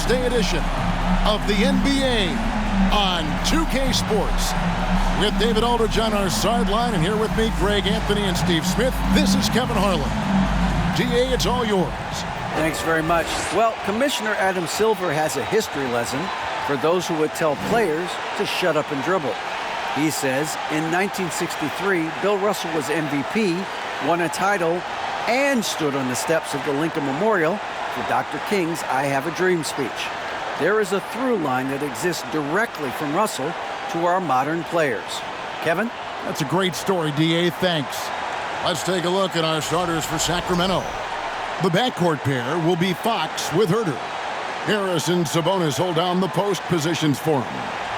Day edition of the NBA on 2K Sports. With David Aldridge on our sideline, and here with me, Greg Anthony and Steve Smith. This is Kevin Harlan. DA, it's all yours. Thanks very much. Well, Commissioner Adam Silver has a history lesson for those who would tell players to shut up and dribble. He says in 1963, Bill Russell was MVP, won a title, and stood on the steps of the Lincoln Memorial for Dr. King's I Have a Dream speech. There is a through line that exists directly from Russell to our modern players. Kevin? That's a great story, DA. Thanks. Let's take a look at our starters for Sacramento. The backcourt pair will be Fox with Herter. Harris and Sabonis hold down the post positions for him.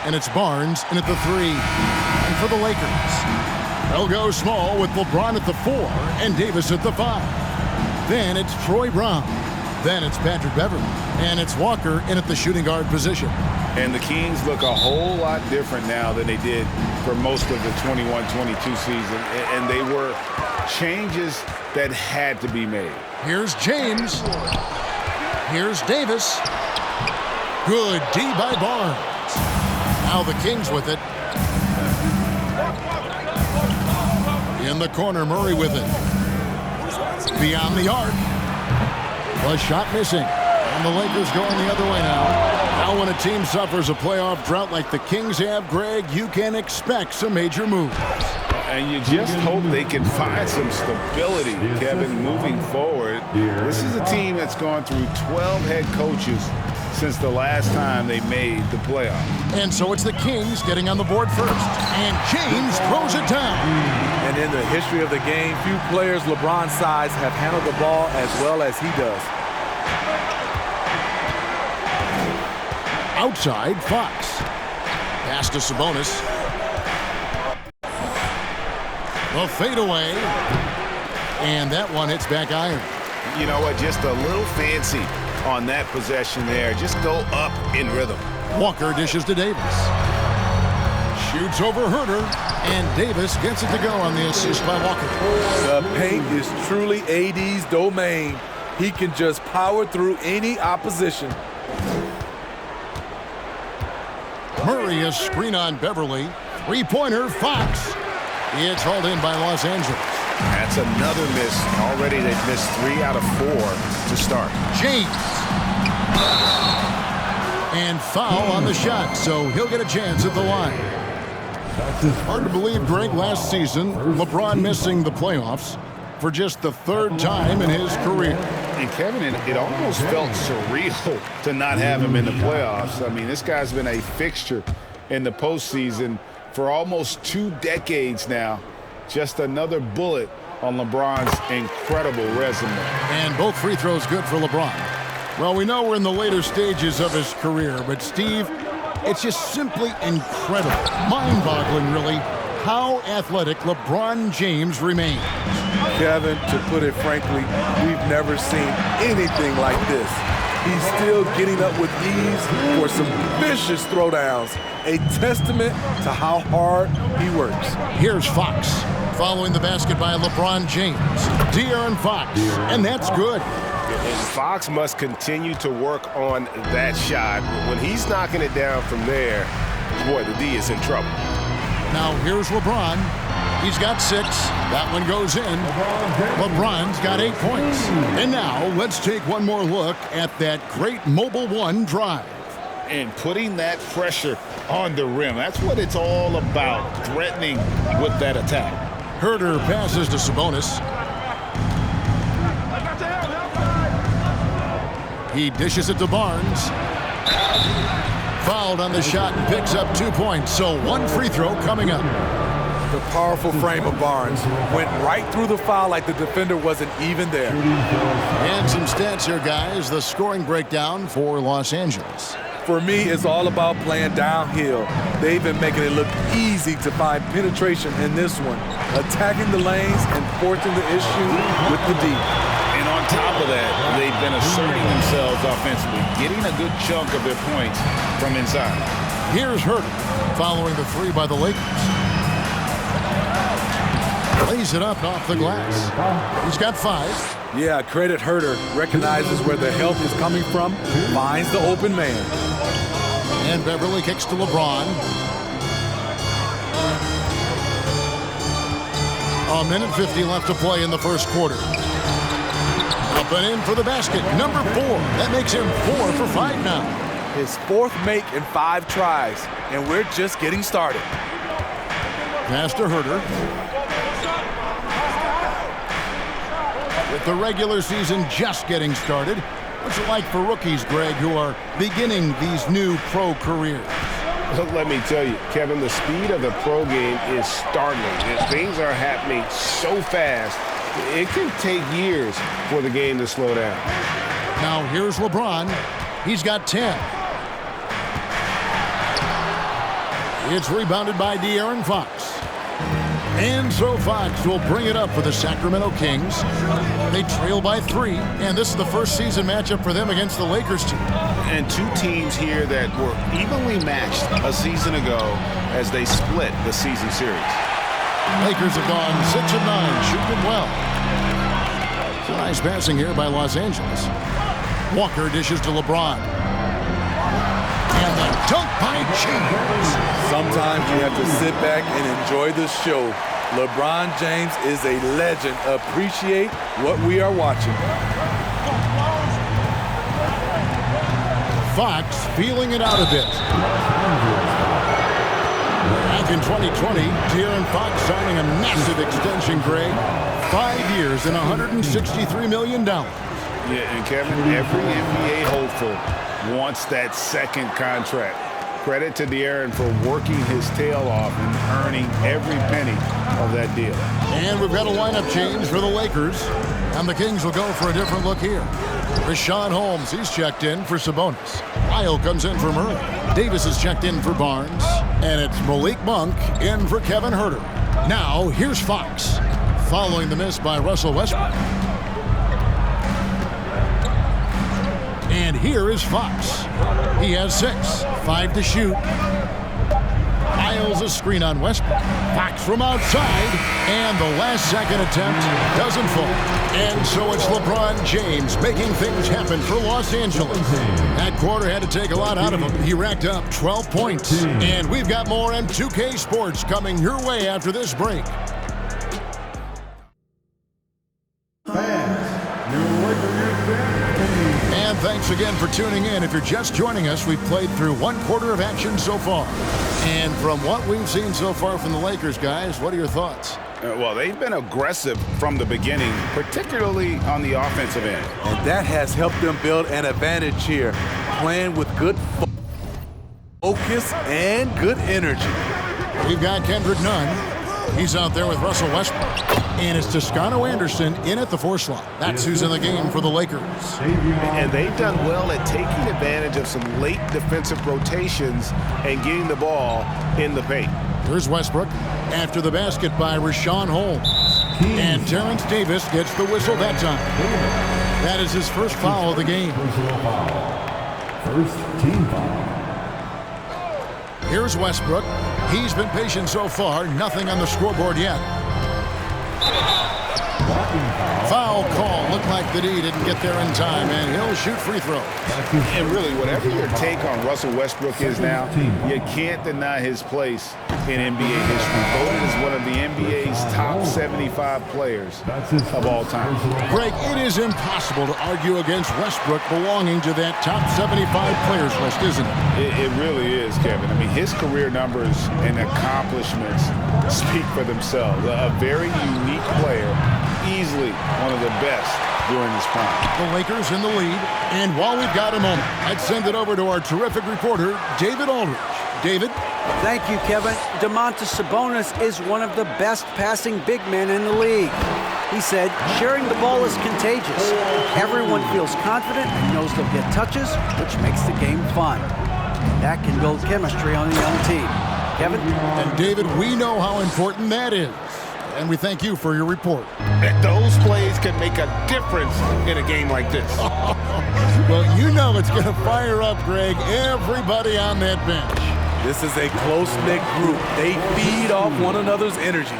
And it's Barnes in at the 3. And for the Lakers, they'll go small with LeBron at the 4 and Davis at the 5. Then it's Troy Brown. Then it's Patrick Beverley. And it's Walker in at the shooting guard position. And the Kings look a whole lot different now than they did for most of the 21-22 season. And they were changes that had to be made. Here's James. Here's Davis. Good D by Barnes. Now the Kings with it. In the corner, Murray with it. Beyond the arc. The shot missing. And the Lakers going the other way now. Now when a team suffers a playoff drought like the Kings have, Greg, you can expect some major moves. And you just hope they can find some stability, Kevin, moving forward. This is a team that's gone through 12 head coaches since the last time they made the playoffs. And so it's the Kings getting on the board first. And James throws it down. And in the history of the game, few players LeBron's size have handled the ball as well as he does. Outside, Fox. Pass to Sabonis. The fadeaway. And that one hits back iron. You know what? Just a little fancy on that possession there. Just go up in rhythm. Walker dishes to Davis. Shoots over Herter. And Davis gets it to go on the assist by Walker. The paint is truly AD's domain. He can just power through any opposition. Murray, a screen on Beverly. Three-pointer, Fox. It's hauled in by Los Angeles. That's another miss. Already they've missed 3 out of 4 to start. James. And foul on the shot, so he'll get a chance at the line. Hard to believe, Greg, last season, LeBron missing the playoffs for just the 3rd time in his career. And Kevin, it almost felt surreal to not have him in the playoffs. I mean, this guy's been a fixture in the postseason for almost 2 decades now. Just another bullet on LeBron's incredible resume. And both free throws good for LeBron. Well, we know we're in the later stages of his career, but Steve, it's just simply incredible, mind-boggling really, how athletic LeBron James remains. Kevin, to put it frankly, we've never seen anything like this. He's still getting up with ease for some vicious throwdowns, a testament to how hard he works. Here's Fox, following the basket by LeBron James. De'Aaron Fox, and that's good. And Fox must continue to work on that shot. When he's knocking it down from there, boy, the D is in trouble. Now here's LeBron. He's got 6. That one goes in. LeBron's got 8 points. And now let's take one more look at that great Mobile One drive. And putting that pressure on the rim. That's what it's all about, threatening with that attack. Herter passes to Sabonis. He dishes it to Barnes. Fouled on the shot and picks up 2 points. So 1 free throw coming up. The powerful frame of Barnes went right through the foul like the defender wasn't even there. And some stats here, guys. The scoring breakdown for Los Angeles. For me, it's all about playing downhill. They've been making it look easy to find penetration in this one, attacking the lanes and forcing the issue with the D. And on top of that, they've been asserting themselves offensively, getting a good chunk of their points from inside. Here's Herter, following the 3 by the Lakers. Lays it up off the glass. He's got 5. Yeah, credit Herder. Recognizes where the help is coming from, finds the open man. And Beverly kicks to LeBron. A minute 50 left to play in the first quarter. Up and in for the basket, number 4. That makes him 4 for 5 now. His 4th make in 5 tries, and we're just getting started. Pass to Herder. With the regular season just getting started, what's it like for rookies, Greg, who are beginning these new pro careers? Let me tell you, Kevin, the speed of the pro game is startling. And things are happening so fast, it can take years for the game to slow down. Now here's LeBron. He's got 10. It's rebounded by De'Aaron Fox. And so Fox will bring it up for the Sacramento Kings. They trail by 3, and this is the first season matchup for them against the Lakers team. And 2 teams here that were evenly matched a season ago as they split the season series. Lakers have gone 6 of 9, shooting well. It's a nice passing here by Los Angeles. Walker dishes to LeBron. And the dunk by James. Sometimes you have to sit back and enjoy the show. LeBron James is a legend. Appreciate what we are watching. Fox feeling it out a bit. Back in 2020, De'Aaron Fox signing a massive extension, Greg. 5 years and $163 million. Yeah, and Kevin, every NBA hopeful wants that second contract. Credit to De'Aaron for working his tail off and earning every penny of that deal. And we've got a lineup change for the Lakers. And the Kings will go for a different look here. Rashawn Holmes, he's checked in for Sabonis. Lyle comes in for Murray. Davis is checked in for Barnes. And it's Malik Monk in for Kevin Herter. Now, here's Fox, following the miss by Russell Westbrook. And here is Fox. He has 6, 5 to shoot. Miles a screen on Westbrook. Fox from outside, and the last second attempt doesn't fall. And so it's LeBron James making things happen for Los Angeles. That quarter had to take a lot out of him. He racked up 12 points. And we've got more M2K Sports coming your way after this break. And thanks again for tuning in. If you're just joining us, we've played through 1 quarter of action so far. And from what we've seen so far from the Lakers, guys, what are your thoughts? Well, they've been aggressive from the beginning, particularly on the offensive end. And that has helped them build an advantage here, playing with good focus and good energy. We've got Kendrick Nunn. He's out there with Russell Westbrook. And it's Toscano Anderson in at the 4 slot. That's who's in the game for the Lakers. And they've done well at taking advantage of some late defensive rotations and getting the ball in the paint. Here's Westbrook after the basket by Rashawn Holmes. And Terrence Davis gets the whistle that time. That is his first foul of the game. First team foul. Here's Westbrook. He's been patient so far. Nothing on the scoreboard yet. Foul call. Looked like the D didn't get there in time, and he'll shoot free throws. And really, whatever your take on Russell Westbrook is now, you can't deny his place in NBA history. Voted as one of the NBA's top 75 players of all time. Greg, it is impossible to argue against Westbrook belonging to that top 75 players list, isn't it? It really is, Kevin. I mean, his career numbers and accomplishments speak for themselves. A very unique player, easily one of the best during his prime. The Lakers in the lead, and while we've got a moment, I'd send it over to our terrific reporter, David Aldridge. David? Thank you, Kevin. Domantas Sabonis is one of the best passing big men in the league. He said, sharing the ball is contagious. Everyone feels confident and knows they'll get touches, which makes the game fun. That can build chemistry on a young team. Kevin? And David, we know how important that is. And we thank you for your report. Those plays can make a difference in a game like this. Well, you know it's going to fire up, Greg, everybody on that bench. This is a close-knit group. They feed off one another's energy.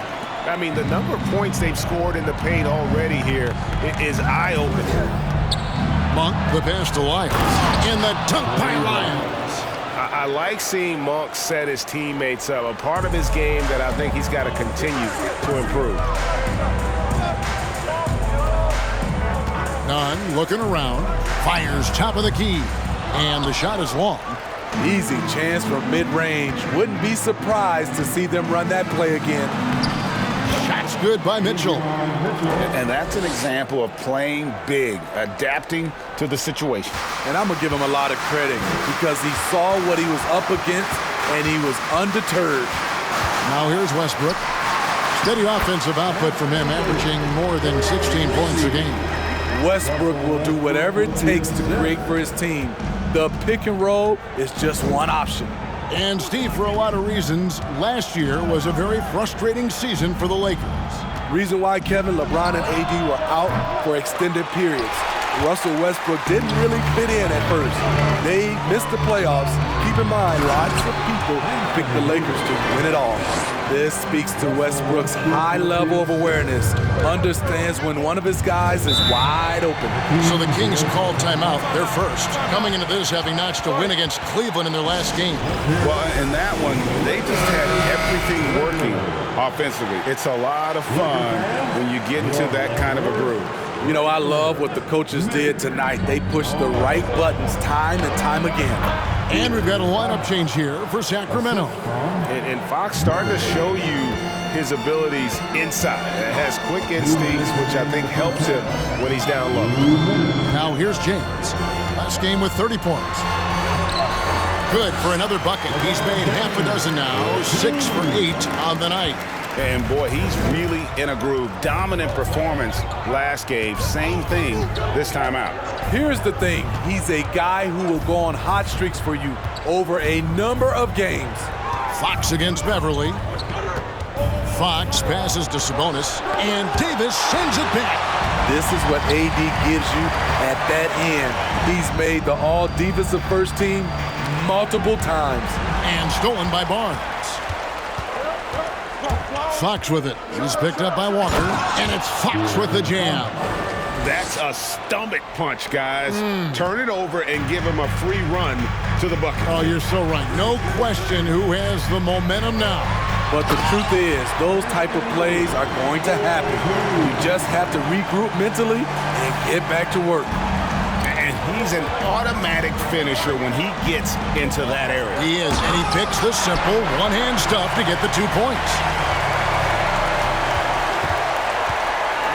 I mean, the number of points they've scored in the paint already here is eye-opening. Monk, the pass to Lyons. And the dunk by Lyons. I like seeing Monk set his teammates up, a part of his game that I think he's got to continue to improve. Nunn looking around, fires top of the key, and the shot is long. Easy chance from mid-range. Wouldn't be surprised to see them run that play again. Shot's good by Mitchell. And that's an example of playing big, adapting to the situation. And I'm going to give him a lot of credit because he saw what he was up against and he was undeterred. Now here's Westbrook. Steady offensive output from him, averaging more than 16 points a game. Westbrook will do whatever it takes to create for his team. The pick and roll is just one option. And Steve, for a lot of reasons, last year was a very frustrating season for the Lakers. Reason why, Kevin, LeBron and AD were out for extended periods. Russell Westbrook didn't really fit in at first. They missed the playoffs. Keep in mind, lots of people picked the Lakers to win it all. This speaks to Westbrook's high level of awareness. Understands when one of his guys is wide open. So the Kings called timeout. They're first, coming into this having notched a win against Cleveland in their last game. Well, in that one, they just had everything working offensively. It's a lot of fun when you get into that kind of a groove. You know, I love what the coaches did tonight. They pushed the right buttons time and time again. And we've got a lineup change here for Sacramento. And Fox starting to show you his abilities inside. It has quick instincts, which I think helps him when he's down low. Now here's James. Last game with 30 points. Good for another bucket. He's made half a dozen now, 6 for 8 on the night. And boy, he's really in a groove. Dominant performance last game. Same thing this time out. Here's the thing. He's a guy who will go on hot streaks for you over a number of games. Fox against Beverly. Fox passes to Sabonis, and Davis sends it back. This is what AD gives you at that end. He's made the all-defensive first team multiple times. And stolen by Barnes. Fox with it. He's picked up by Walker, and it's Fox with the jam. That's a stomach punch, guys. Turn it over and give him a free run to the bucket. Oh, you're so right. No question who has the momentum now. But the truth is, those type of plays are going to happen. You just have to regroup mentally and get back to work. And he's an automatic finisher when he gets into that area. He is, and he picks the simple one-hand stuff to get the 2 points.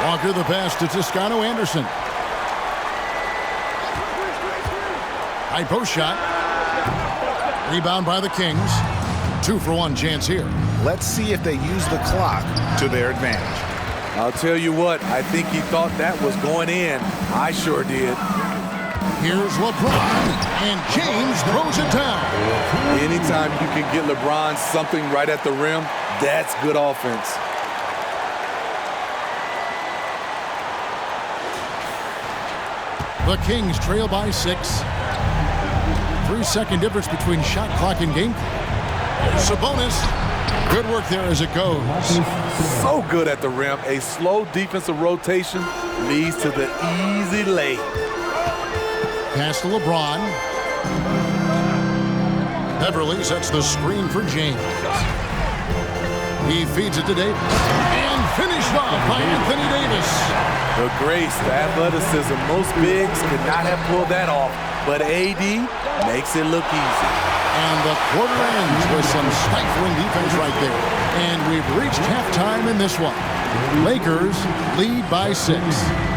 Walker the pass to Toscano Anderson. High post shot. Rebound by the Kings. 2-for-1 chance here. Let's see if they use the clock to their advantage. I'll tell you what, I think he thought that was going in. I sure did. Here's LeBron, and James throws it down. Anytime you can get LeBron something right at the rim, that's good offense. The Kings trail by 6. 3-second difference between shot clock and game clock. Sabonis. Good work there as it goes. So good at the rim. A slow defensive rotation leads to the easy lay. Pass to LeBron. Beverly sets the screen for James. He feeds it to Davis. And finished off by Anthony Davis. The grace, the athleticism, most bigs could not have pulled that off. But AD makes it look easy. And the quarter ends with some stifling defense right there. And we've reached halftime in this one. Lakers lead by 6.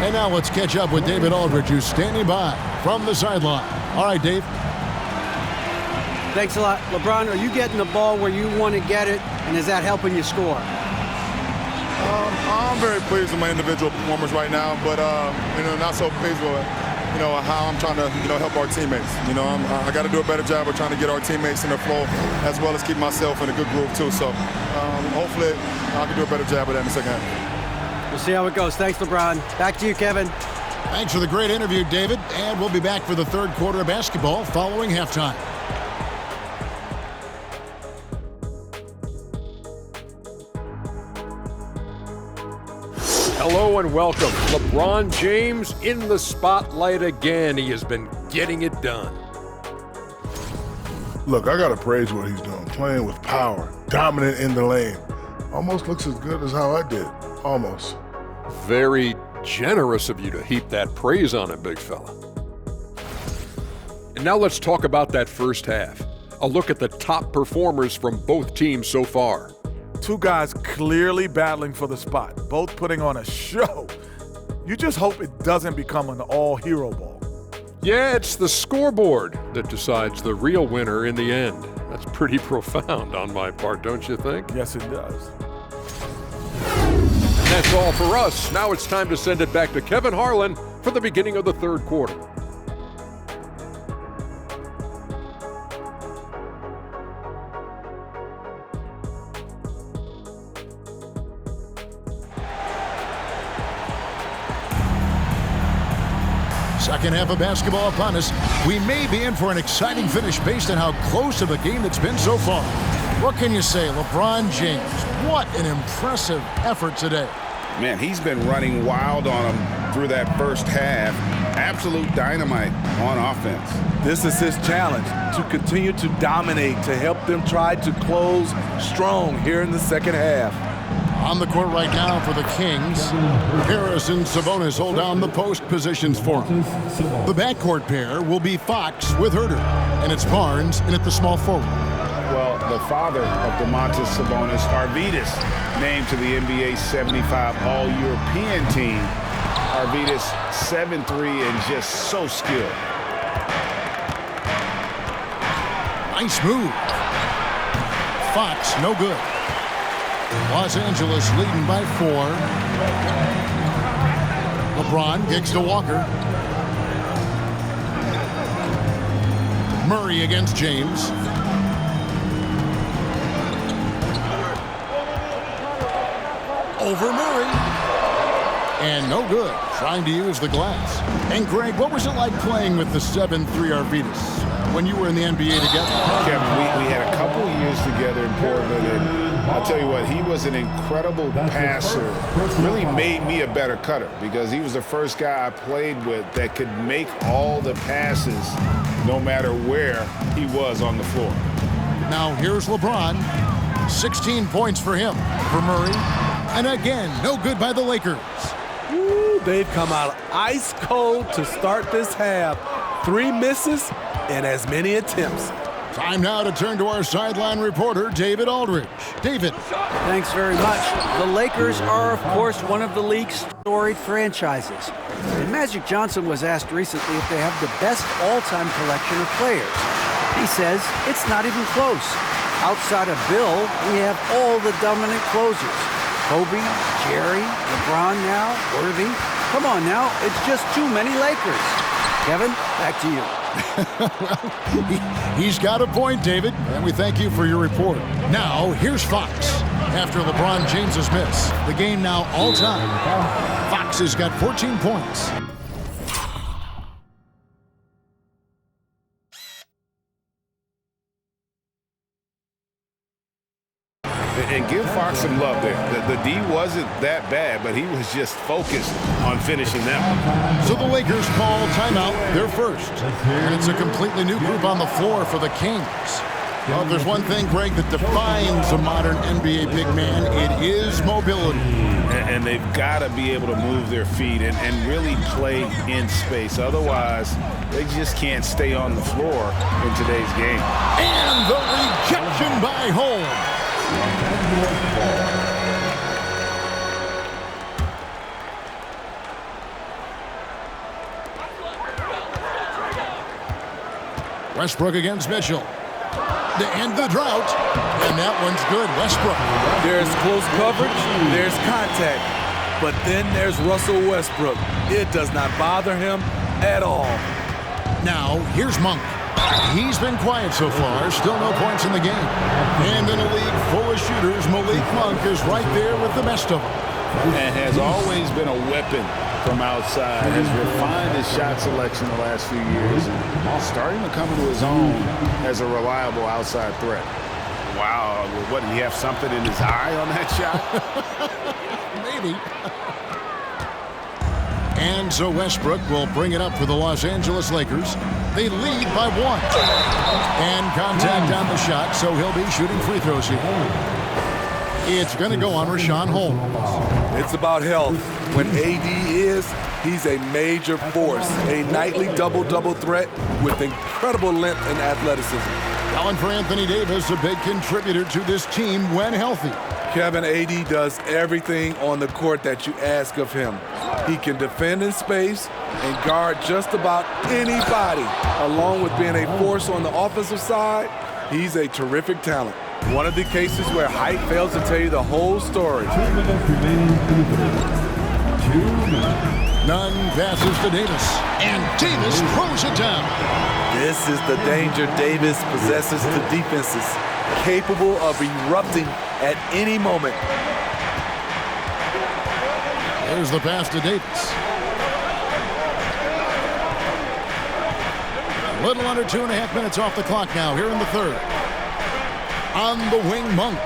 And now let's catch up with David Aldridge, who's standing by from the sideline. All right, Dave. Thanks a lot. LeBron, are you getting the ball where you want to get it, and is that helping you score? I'm very pleased with my individual performance right now, but not so pleased with how I'm trying to help our teammates. I got to do a better job of trying to get our teammates in the flow, as well as keep myself in a good groove too. So hopefully I can do a better job of that in the second half. We'll see how it goes. Thanks, LeBron. Back to you, Kevin. Thanks for the great interview, David. And we'll be back for the third quarter of basketball following halftime. Hello and welcome. LeBron James in the spotlight again. He has been getting it done. Look, I got to praise what he's doing. Playing with power, dominant in the lane. Almost looks as good as how I did. Almost. Very generous of you to heap that praise on him, big fella. And now let's talk about that first half. A look at the top performers from both teams so far. Two guys clearly battling for the spot, both putting on a show. You just hope it doesn't become an all-hero ball. Yeah, it's the scoreboard that decides the real winner in the end. That's pretty profound on my part, don't you think? Yes, it does. And that's all for us. Now it's time to send it back to Kevin Harlan for the beginning of the third quarter. Second half of basketball upon us. We may be in for an exciting finish based on how close of a game it's been so far. What can you say, LeBron James? What an impressive effort today. Man, he's been running wild on him through that first half. Absolute dynamite on offense. This is his challenge, to continue to dominate, to help them try to close strong here in the second half. On the court right now for the Kings, Harris and Sabonis hold down the post positions for him. The backcourt pair will be Fox with Herter, and it's Barnes in at the small forward. Well, the father of Domantas Sabonis, Arvydas, named to the NBA 75 All-European team. Arvydas 7'3" and just so skilled. Nice move. Fox, no good. Los Angeles leading by 4. LeBron kicks to Walker. Murray against James. Over Murray. And no good. Trying to use the glass. And Greg, what was it like playing with the 7'3" Arvydas when you were in the NBA together? Kevin, we had a couple of years together in Portland, and I'll tell you what, he was an incredible passer. Really made me a better cutter because he was the first guy I played with that could make all the passes no matter where he was on the floor. Now here's LeBron. 16 points for him. For Murray. And again, no good by the Lakers. Ooh, they've come out ice cold to start this half. 3 misses and as many attempts. Time now to turn to our sideline reporter, David Aldridge. David. Thanks very much. The Lakers are, of course, one of the league's storied franchises. And Magic Johnson was asked recently if they have the best all-time collection of players. He says it's not even close. Outside of Bill, we have all the dominant closers. Kobe, Jerry, LeBron now, Worthy. Come on now, it's just too many Lakers. Kevin, back to you. Well, he's got a point, David, and we thank you for your report. Now, here's Fox. After LeBron James's miss, the game now all-time. Fox has got 14 points. And give Fox some love there. The D wasn't that bad, but he was just focused on finishing that one. So the Lakers call timeout, their first. And it's a completely new group on the floor for the Kings. Well, if there's one thing, Greg, that defines a modern NBA big man, it is mobility. And they've got to be able to move their feet and really play in space. Otherwise, they just can't stay on the floor in today's game. And the rejection by Holmes. Westbrook against Mitchell. To end the drought. And that one's good. Westbrook. There's close coverage, there's contact. But then there's Russell Westbrook. It does not bother him at all. Now, here's Monk. He's been quiet so far. Still no points in the game. And in a league full of shooters, Malik Monk is right there with the best of them. And has always been a weapon from outside. Has refined his shot selection the last few years. And starting to come into his own as a reliable outside threat. Wow. What, did he have something in his eye on that shot? Maybe. And so Westbrook will bring it up for the Los Angeles Lakers. They lead by 1. And contact on the shot, so he'll be shooting free throws here. It's going to go on Rashawn Holmes. It's about health. When AD is, he's a major force. A nightly double-double threat with incredible length and athleticism. Calling for Anthony Davis, a big contributor to this team when healthy. Kevin, AD does everything on the court that you ask of him. He can defend in space and guard just about anybody. Along with being a force on the offensive side, he's a terrific talent. One of the cases where height fails to tell you the whole story. 2 minutes remaining in the third. 2 minutes. None passes to Davis. And Davis throws it down. This is the danger Davis possesses to defenses, capable of erupting at any moment. There's the pass to Davis. A little under 2.5 minutes off the clock now here in the third. On the wing, Monk.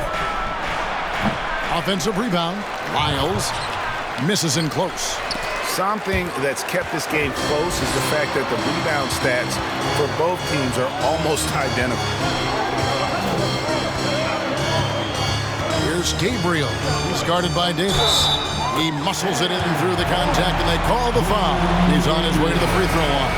Offensive rebound. Miles misses in close. Something that's kept this game close is the fact that the rebound stats for both teams are almost identical. Here's Gabriel. He's guarded by Davis. He muscles it in through the contact, and they call the foul. He's on his way to the free throw line.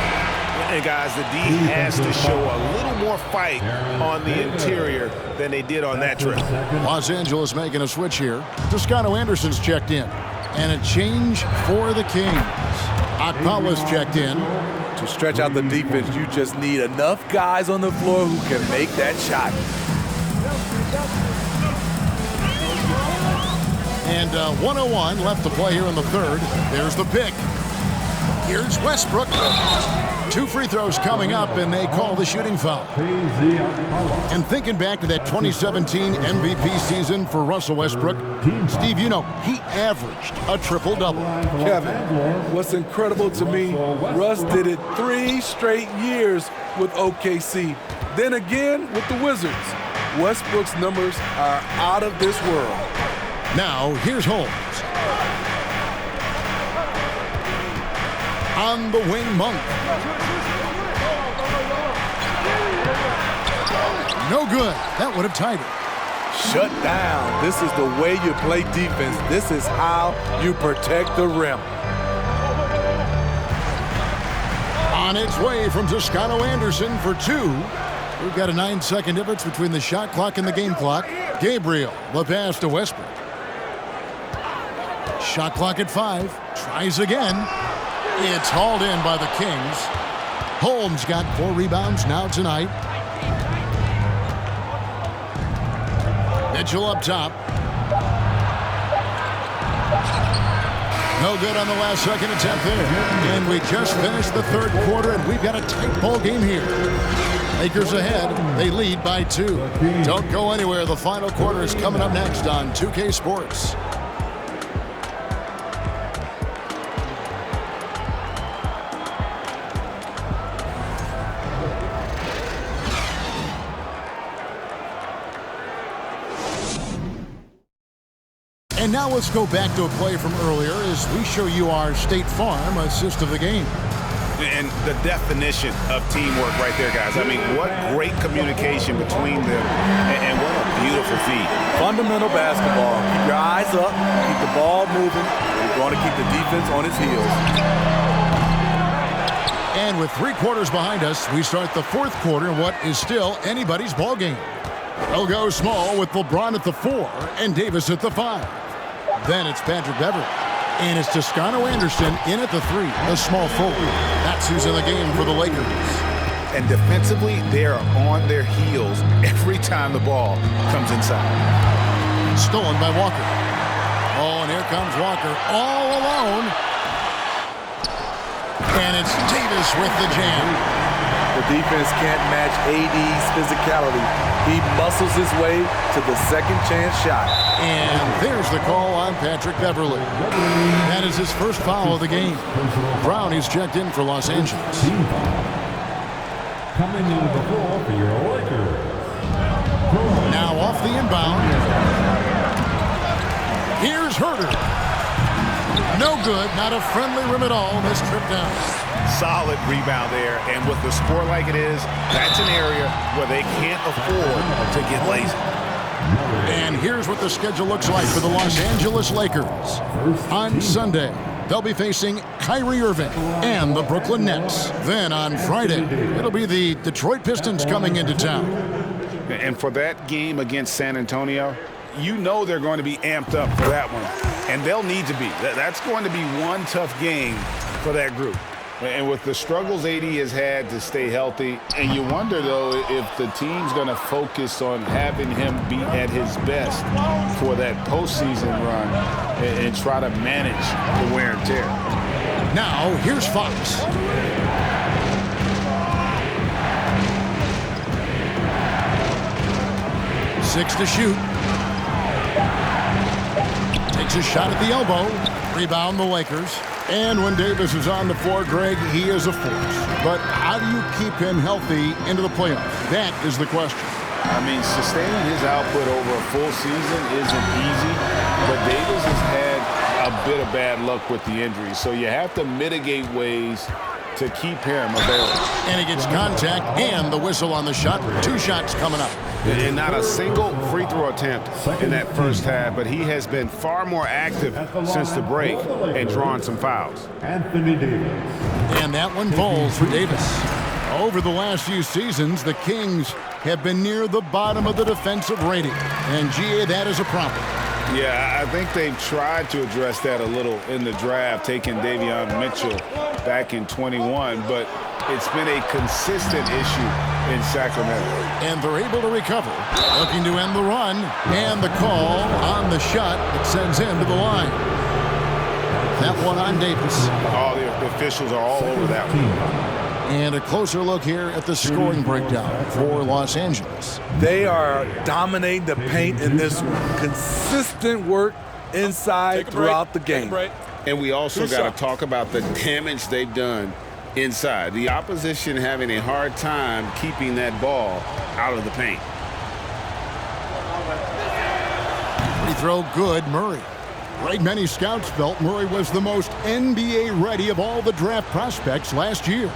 And guys, the D has to show a little more fight on the interior than they did on that trip. Los Angeles making a switch here. Toscano Anderson's checked in. And a change for the Kings. Akpawa's checked in. To stretch out the defense, you just need enough guys on the floor who can make that shot. And 1:01 left to play here in the third. There's the pick. Here's Westbrook. 2 free throws coming up, and they call the shooting foul. And thinking back to that 2017 MVP season for Russell Westbrook, Steve, you know, he averaged a triple-double. Kevin, what's incredible to me, Russ did it 3 straight years with OKC. Then again with the Wizards. Westbrook's numbers are out of this world. Now, here's Holmes. On the wing, Monk. No good. That would have tied it. Shut down. This is the way you play defense. This is how you protect the rim. On its way from Toscano Anderson for 2. We've got a 9-second difference between the shot clock and the game clock. Gabriel, the pass to Westbrook. Shot clock at 5. Tries again. It's hauled in by the Kings. Holmes got 4 rebounds now tonight. Mitchell up top. No good on the last second attempt there. And we just finished the third quarter, and we've got a tight ball game here. Lakers ahead. They lead by 2. Don't go anywhere. The final quarter is coming up next on 2K Sports. And now let's go back to a play from earlier as we show you our State Farm assist of the game. And the definition of teamwork right there, guys. I mean, what great communication between them, and what a beautiful feed. Fundamental basketball. Keep your eyes up, keep the ball moving. You're going to keep the defense on its heels. And with 3 quarters behind us, we start the fourth quarter in what is still anybody's ball game. They'll go small with LeBron at the 4 and Davis at the 5. Then it's Patrick Beverley. And it's Toscano Anderson in at the 3, a small forward. That's who's in the game for the Lakers. And defensively, they are on their heels every time the ball comes inside. Stolen by Walker. Oh, and here comes Walker all alone. And it's Davis with the jam. The defense can't match AD's physicality. He muscles his way to the second chance shot. And there's the call on Patrick Beverley. That is his first foul of the game. Brown is checked in for Los Angeles. Coming into the floor for your Lakers. Now off the inbound. Here's Herter. No good. Not a friendly rim at all. This trip down. Solid rebound there. And with the score like it is, that's an area where they can't afford to get lazy. And here's what the schedule looks like for the Los Angeles Lakers. On Sunday, they'll be facing Kyrie Irving and the Brooklyn Nets. Then on Friday, it'll be the Detroit Pistons coming into town. And for that game against San Antonio, you know they're going to be amped up for that one. And they'll need to be. That's going to be one tough game for that group. And with the struggles AD has had to stay healthy, and you wonder, though, if the team's going to focus on having him be at his best for that postseason run and try to manage the wear and tear. Now, here's Fox. 6 to shoot. Takes a shot at the elbow. Rebound the Lakers. And when Davis is on the floor, Greg, he is a force. But how do you keep him healthy into the playoffs? That is the question. I mean, sustaining his output over a full season isn't easy, but Davis has had a bit of bad luck with the injury. So you have to mitigate ways to keep him available. And he gets contact and the whistle on the shot. 2 shots coming up. And not a single free throw attempt in that first half, but he has been far more active since the break and drawn some fouls. Anthony Davis. And that one falls for Davis. Over the last few seasons, the Kings have been near the bottom of the defensive rating. And, GA, that is a problem. Yeah, I think they've tried to address that a little in the draft, taking Davion Mitchell back in 21, but it's been a consistent issue in Sacramento. And they're able to recover, looking to end the run, and the call on the shot that sends him to the line. That one on Davis. All the officials are all over that one. And a closer look here at the scoring breakdown for Los Angeles. They are dominating the paint in this one. Consistent work inside throughout the game. And we also got to talk about the damage they've done inside. The opposition having a hard time keeping that ball out of the paint. Free throw good, Murray. Right, many scouts felt Murray was the most NBA ready of all the draft prospects last year.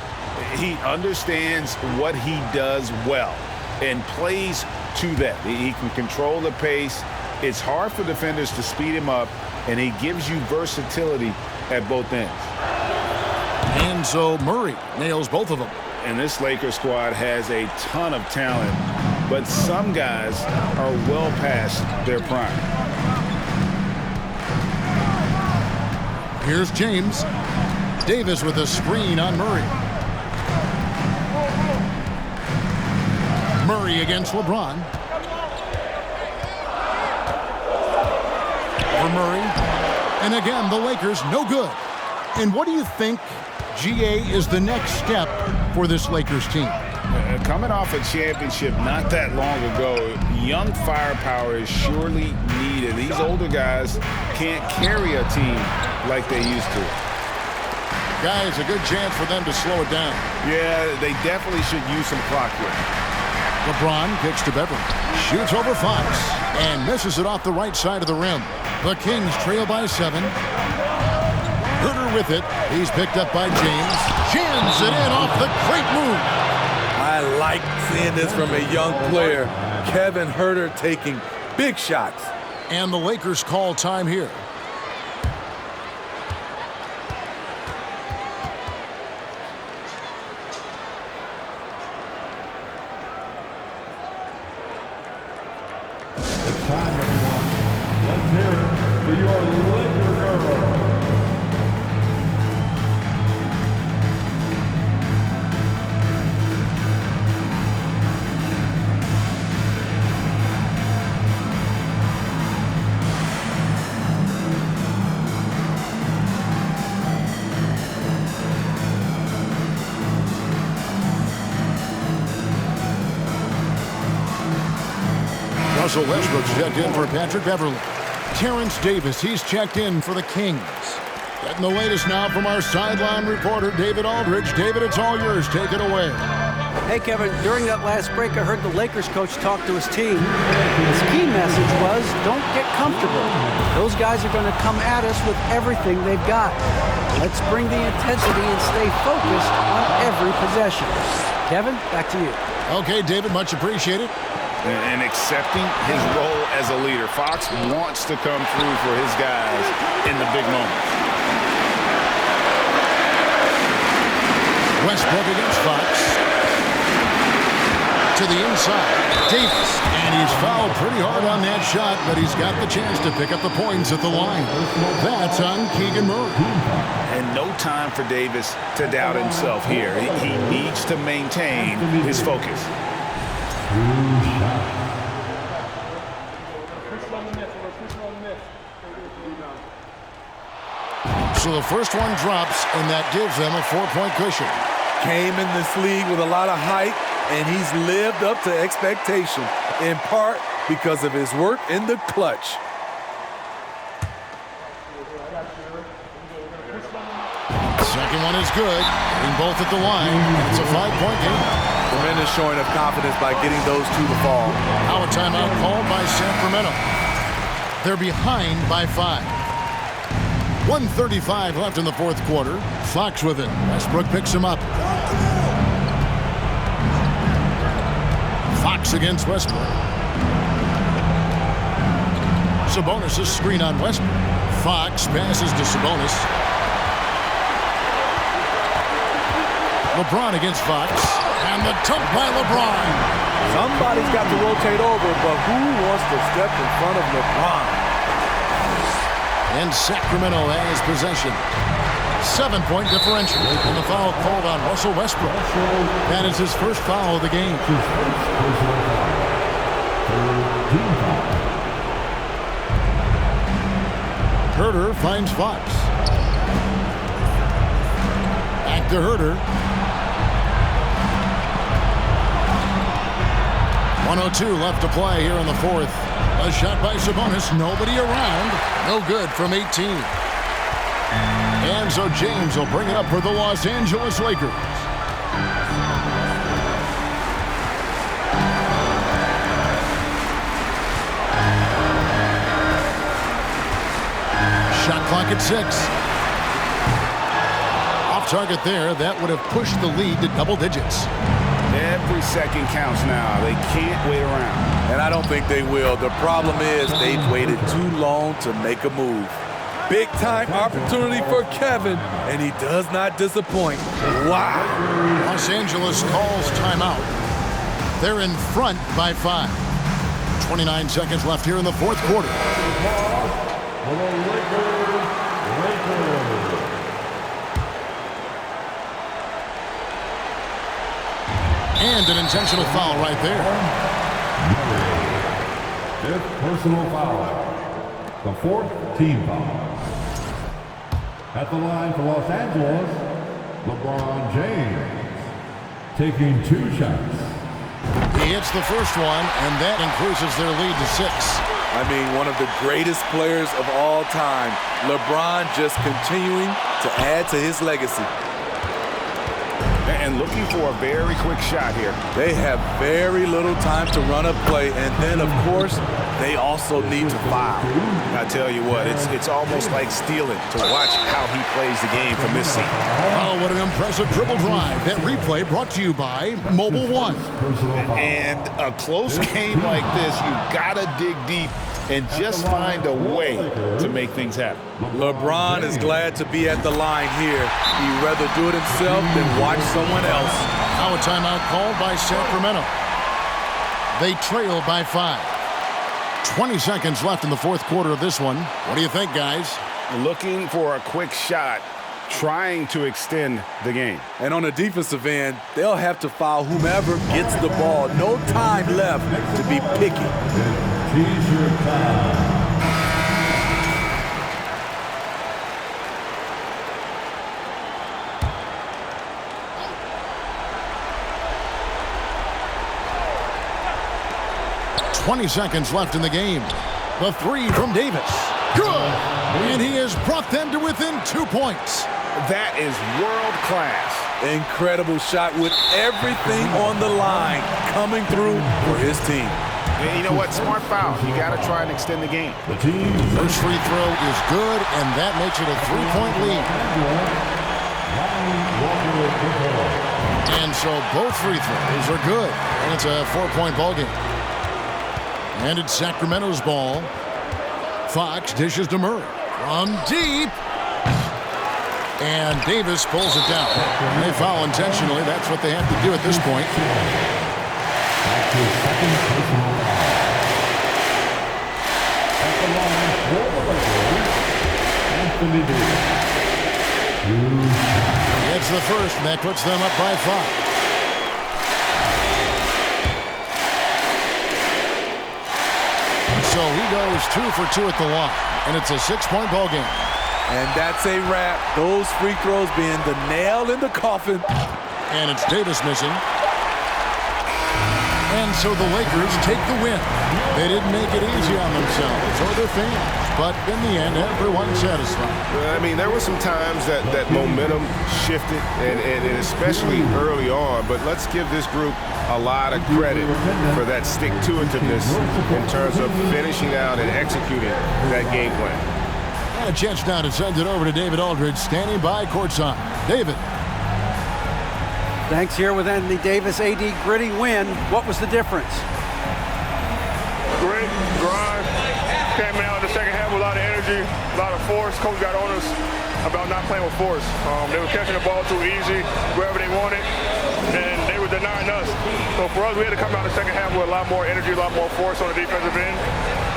He understands what he does well and plays to that. He can control the pace. It's hard for defenders to speed him up, and he gives you versatility at both ends. And so Murray nails both of them. And this Lakers squad has a ton of talent, but some guys are well past their prime. Here's James. Davis with a screen on Murray. Murray against LeBron. For Murray. And again, the Lakers no good. And what do you think, GA, is the next step for this Lakers team? Coming off a championship not that long ago, young firepower is surely needed. These older guys can't carry a team like they used to. Guys, a good chance for them to slow it down. Yeah, they definitely should use some clock here. LeBron kicks to Beverly. Shoots over Fox and misses it off the right side of the rim. The Kings trail by 7. Herter with it. He's picked up by James. Jams it in off the great move. I like seeing this from a young player. Kevin Herter taking big shots. And the Lakers call time here. It's time, everyone. Let's hear it for your Laker girl. Russell Westbrook's checked in for Patrick Beverly. Terrence Davis, he's checked in for the Kings. Getting the latest now from our sideline reporter, David Aldridge. David, it's all yours. Take it away. Hey, Kevin, during that last break, I heard the Lakers coach talk to his team. His key message was, don't get comfortable. Those guys are going to come at us with everything they've got. Let's bring the intensity and stay focused on every possession. Kevin, back to you. Okay, David, much appreciated. And accepting his role as a leader. Fox wants to come through for his guys in the big moments. Westbrook against Fox. To the inside, Davis, and he's fouled pretty hard on that shot, but he's got the chance to pick up the points at the line. That's on Keegan Murray. And no time for Davis to doubt himself here. He needs to maintain his focus. So the first one drops, and that gives them a 4-point cushion. Came in this league with a lot of hype, and he's lived up to expectation, in part because of his work in the clutch. Second one is good, getting both at the line. It's a 5-point game. Tremendous showing of confidence by getting those two to fall. Now a timeout called by Sacramento. They're behind by 5. 1:35 left in the fourth quarter. Fox with it. Westbrook picks him up. Fox against Westbrook. Sabonis' screen on Westbrook. Fox passes to Sabonis. LeBron against Fox. And the dunk by LeBron. Somebody's got to rotate over, but who wants to step in front of LeBron? And Sacramento has possession. 7-point differential. And the foul called on Russell Westbrook. That is his first foul of the game. Herter finds Fox. Back to Herter. 1:02 left to play here in the fourth. A shot by Sabonis. Nobody around. No good from 18. And so James will bring it up for the Los Angeles Lakers. Shot clock at 6. Off target there. That would have pushed the lead to double digits. Every second counts now. They can't wait around. And I don't think they will. The problem is they've waited too long to make a move. Big time opportunity for Kevin, and he does not disappoint. Wow. Los Angeles calls timeout. They're in front by 5. 29 seconds left here in the fourth quarter. And an intentional foul right there. Fifth personal foul. The fourth team foul. At the line for Los Angeles, LeBron James taking 2 shots. He hits the first one, and that increases their lead to 6. I mean, one of the greatest players of all time. LeBron just continuing to add to his legacy. And looking for a very quick shot here. They have very little time to run a play, and then, of course, they also need to foul. I tell you what, it's almost like stealing to watch how he plays the game from this seat. Oh, what an impressive dribble drive. That replay brought to you by Mobile One. And a close game like this, you gotta dig deep and just find a way to make things happen. LeBron is glad to be at the line here. He'd rather do it himself than watch someone else. Now a timeout called by Sacramento. They trail by 5. 20 seconds left in the fourth quarter of this one. What do you think, guys? Looking for a quick shot, trying to extend the game. And on the defensive end, they'll have to foul whomever gets the ball. No time left to be picky. T-shirt time. .20 seconds left in the game. The 3 from Davis. Good! And he has brought them to within 2 points. That is world class. Incredible shot with everything on the line coming through for his team. And you know what? Smart foul. You got to try and extend the game. First free throw is good, and that makes it a 3-point lead. And so both free throws are good, and it's a 4-point ball game. And it's Sacramento's ball. Fox dishes to Murray from deep. And Davis pulls it down. They foul intentionally. That's what they have to do at this point. It's the first, and that puts them up by 5. So he goes 2 for 2 at the line, and it's a 6-point ball game. And that's a wrap. Those free throws being the nail in the coffin. And it's Davis missing. And so the Lakers take the win. They didn't make it easy on themselves or their fans, but in the end, everyone's satisfied. Well, I mean, there were some times that momentum shifted, and especially early on, but let's give this group a lot of credit for that stick-to-itiveness in terms of finishing out and executing that game plan. And a chance now to send it over to David Aldridge, standing by courtside. David. Thanks here with Anthony Davis. AD, gritty win. What was the difference? Grit, grind. Came out in the second half with a lot of energy, a lot of force. Coach got on us about not playing with force. They were catching the ball too easy, wherever they wanted, and they were denying us. So for us, we had to come out in the second half with a lot more energy, a lot more force on the defensive end.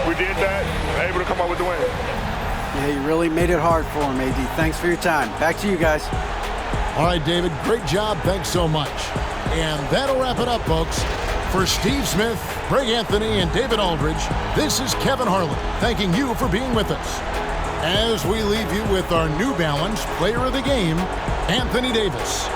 We did that, able to come out with the win. Yeah, you really made it hard for him, AD. Thanks for your time. Back to you guys. All right, David, great job. Thanks so much. And that'll wrap it up, folks. For Steve Smith, Greg Anthony, and David Aldridge, this is Kevin Harlan thanking you for being with us. As we leave you with our New Balance Player of the Game, Anthony Davis.